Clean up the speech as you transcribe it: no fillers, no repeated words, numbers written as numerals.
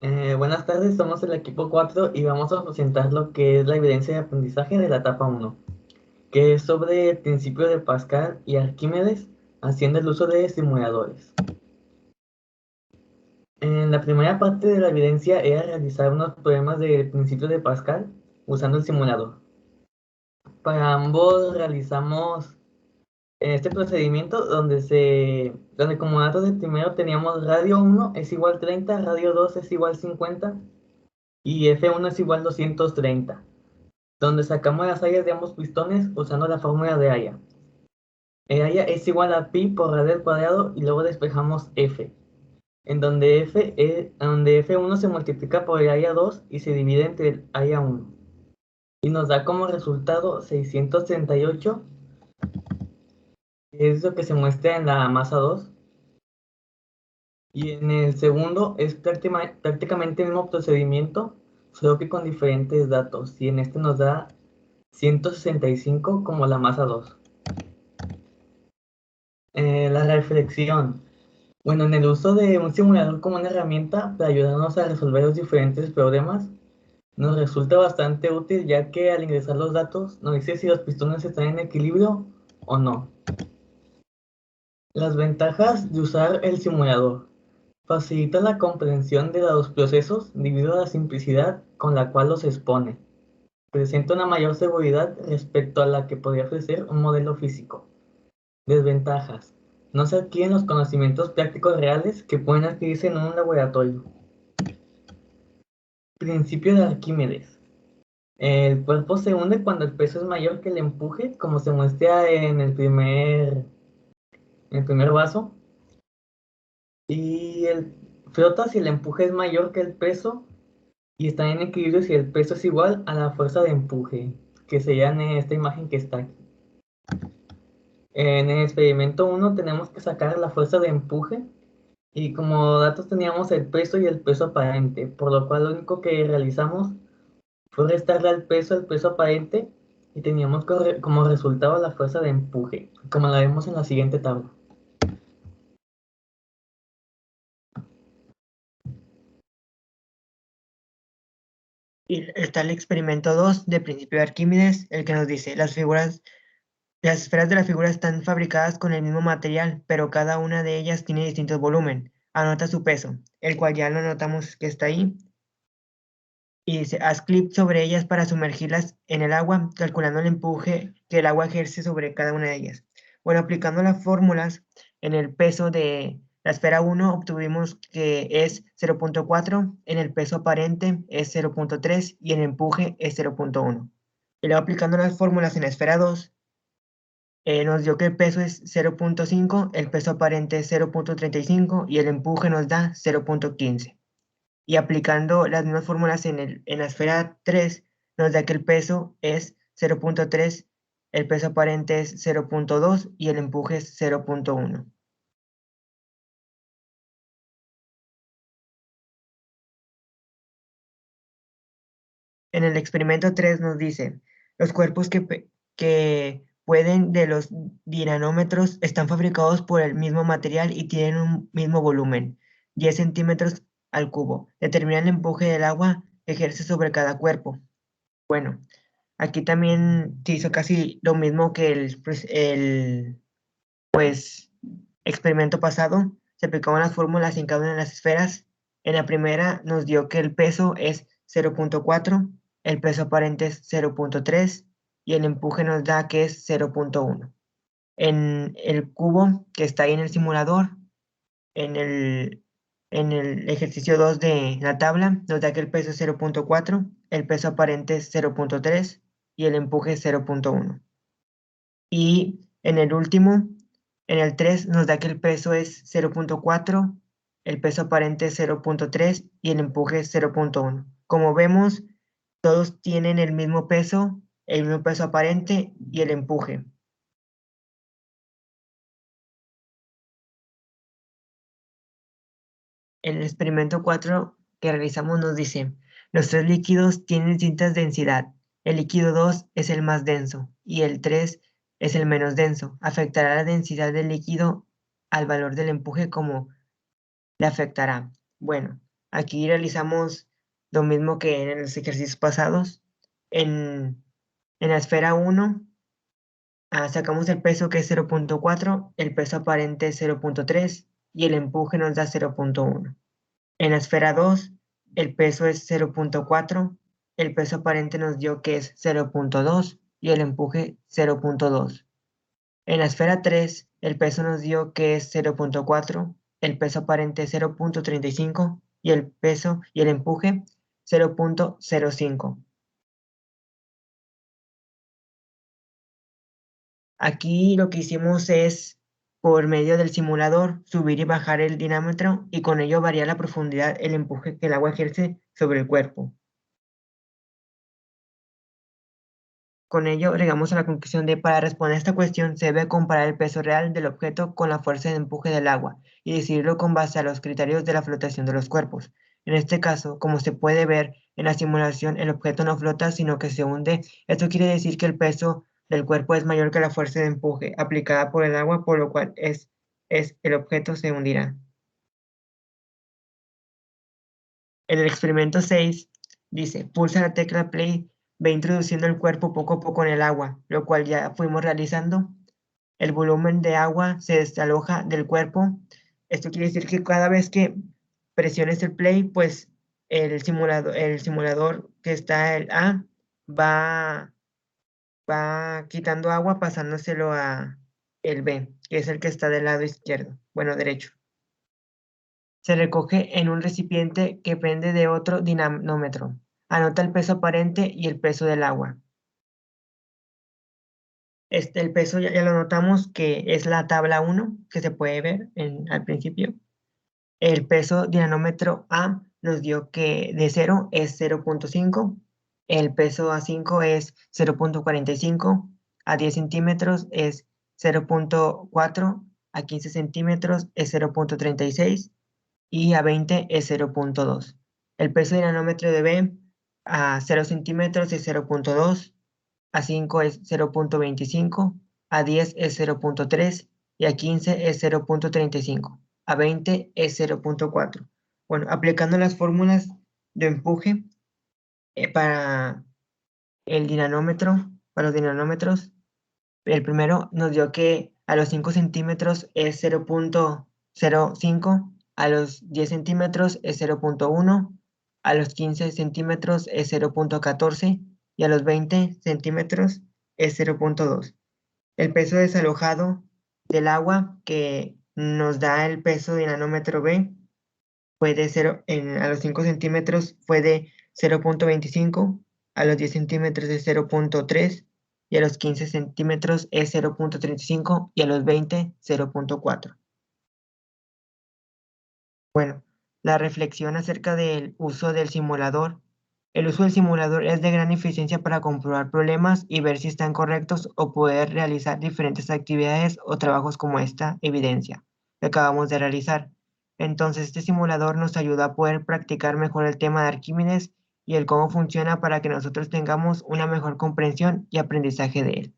Buenas tardes, somos el equipo 4 y vamos a presentar lo que es la evidencia de aprendizaje de la etapa 1, que es sobre el principio de Pascal y Arquímedes haciendo el uso de simuladores. En la primera parte de la evidencia era realizar unos problemas del principio de Pascal usando el simulador. Para ambos realizamos este procedimiento donde como datos de primero teníamos radio 1 es igual 30, radio 2 es igual 50 y F1 es igual 230. Donde sacamos las áreas de ambos pistones usando la fórmula de Aya. Aya es igual a pi por radio al cuadrado y luego despejamos F, en donde donde F1 se multiplica por el Aya 2 y se divide entre el Aya 1. Y nos da como resultado 638, que es lo que se muestra en la masa 2. Y en el segundo es prácticamente el mismo procedimiento, solo que con diferentes datos. Y en este nos da 165 como la masa 2. La reflexión. Bueno, en el uso de un simulador como una herramienta para ayudarnos a resolver los diferentes problemas, nos resulta bastante útil ya que al ingresar los datos nos dice si los pistones están en equilibrio o no. Las ventajas de usar el simulador. Facilita la comprensión de los procesos debido a la simplicidad con la cual los expone. Presenta una mayor seguridad respecto a la que podría ofrecer un modelo físico. Desventajas. No se adquieren los conocimientos prácticos reales que pueden adquirirse en un laboratorio. Principio de Arquímedes. El cuerpo se hunde cuando el peso es mayor que el empuje, como se muestra en el primer vaso. Y flota si el empuje es mayor que el peso y está en equilibrio si el peso es igual a la fuerza de empuje, que sería en esta imagen que está aquí. En el experimento 1 tenemos que sacar la fuerza de empuje. Y como datos teníamos el peso y el peso aparente, por lo cual lo único que realizamos fue restarle al peso aparente, y teníamos como resultado la fuerza de empuje, como la vemos en la siguiente tabla. Y está el experimento 2 de principio de Arquímedes, el que nos dice, las esferas de la figura están fabricadas con el mismo material, pero cada una de ellas tiene distinto volumen. Anota su peso, el cual ya lo notamos que está ahí. Y dice, haz clic sobre ellas para sumergirlas en el agua, calculando el empuje que el agua ejerce sobre cada una de ellas. Bueno, aplicando las fórmulas en el peso de la esfera 1, obtuvimos que es 0.4, en el peso aparente es 0.3 y en el empuje es 0.1. Y luego aplicando las fórmulas en la esfera 2, nos dio que el peso es 0.5, el peso aparente es 0.35 y el empuje nos da 0.15. Y aplicando las mismas fórmulas en la esfera 3, nos da que el peso es 0.3, el peso aparente es 0.2 y el empuje es 0.1. En el experimento 3 nos dice, los cuerpos que pueden de los dinamómetros están fabricados por el mismo material y tienen un mismo volumen, 10 centímetros al cubo. Determina el empuje del agua que ejerce sobre cada cuerpo. Bueno, aquí también se hizo casi lo mismo que pues, experimento pasado. Se aplicaban las fórmulas en cada una de las esferas. En la primera nos dio que el peso es 0.4, el peso aparente es 0.3 y el empuje nos da que es 0.1. En el cubo que está ahí en el simulador, en el ejercicio 2 de la tabla, nos da que el peso es 0.4, el peso aparente es 0.3 y el empuje es 0.1. Y en el último, en el 3, nos da que el peso es 0.4, el peso aparente es 0.3 y el empuje es 0.1. Como vemos, todos tienen el mismo peso aparente y el empuje. El experimento 4 que realizamos nos dice, los tres líquidos tienen distintas densidad. El líquido 2 es el más denso y el 3 es el menos denso. Afectará la densidad del líquido al valor del empuje como le afectará. Bueno, Aquí realizamos lo mismo que en los ejercicios pasados. En la esfera 1, sacamos el peso que es 0.4, el peso aparente es 0.3 y el empuje nos da 0.1. En la esfera 2, el peso es 0.4, el peso aparente nos dio que es 0.2 y el empuje 0.2. En la esfera 3, el peso nos dio que es 0.4, el peso aparente 0.35 y el peso y el empuje 0.05. Aquí lo que hicimos es, por medio del simulador, subir y bajar el dinámetro y con ello variar la profundidad, el empuje que el agua ejerce sobre el cuerpo. Con ello, llegamos a la conclusión de, para responder a esta cuestión, se debe comparar el peso real del objeto con la fuerza de empuje del agua y decidirlo con base a los criterios de la flotación de los cuerpos. En este caso, como se puede ver en la simulación, el objeto no flota, sino que se hunde. Esto quiere decir que el peso del cuerpo es mayor que la fuerza de empuje aplicada por el agua, por lo cual el objeto se hundirá. En el experimento 6, dice, pulsa la tecla play, ve introduciendo el cuerpo poco a poco en el agua, lo cual ya fuimos realizando. El volumen de agua se desaloja del cuerpo. Esto quiere decir que cada vez que presiones el play, pues el simulador que está el A va quitando agua pasándoselo a el B, que es el que está del lado izquierdo, bueno, derecho. Se recoge en un recipiente que pende de otro dinamómetro. Anota el peso aparente y el peso del agua. El peso ya lo notamos que es la tabla 1 que se puede ver al principio. El peso dinamómetro A nos dio que de 0 es 0.5, el peso a 5 es 0.45, a 10 centímetros es 0.4, a 15 centímetros es 0.36 y a 20 es 0.2. El peso dinamómetro de B a 0 centímetros es 0.2, a 5 es 0.25, a 10 es 0.3 y a 15 es 0.35, a 20 es 0.4. Bueno, aplicando las fórmulas de empuje para el dinamómetro, para los dinamómetros, el primero nos dio que a los 5 centímetros es 0.05, a los 10 centímetros es 0.1, a los 15 centímetros es 0.14 y a los 20 centímetros es 0.2. El peso desalojado del agua que nos da el peso dinamómetro B fue de 0, a los 5 centímetros fue de 0.25, a los 10 centímetros es 0.3 y a los 15 centímetros es 0.35 y a los 20 0.4. Bueno, la reflexión acerca del uso del simulador. El uso del simulador es de gran eficiencia para comprobar problemas y ver si están correctos o poder realizar diferentes actividades o trabajos como esta evidencia que acabamos de realizar. Entonces, este simulador nos ayuda a poder practicar mejor el tema de Arquímedes y el cómo funciona para que nosotros tengamos una mejor comprensión y aprendizaje de él.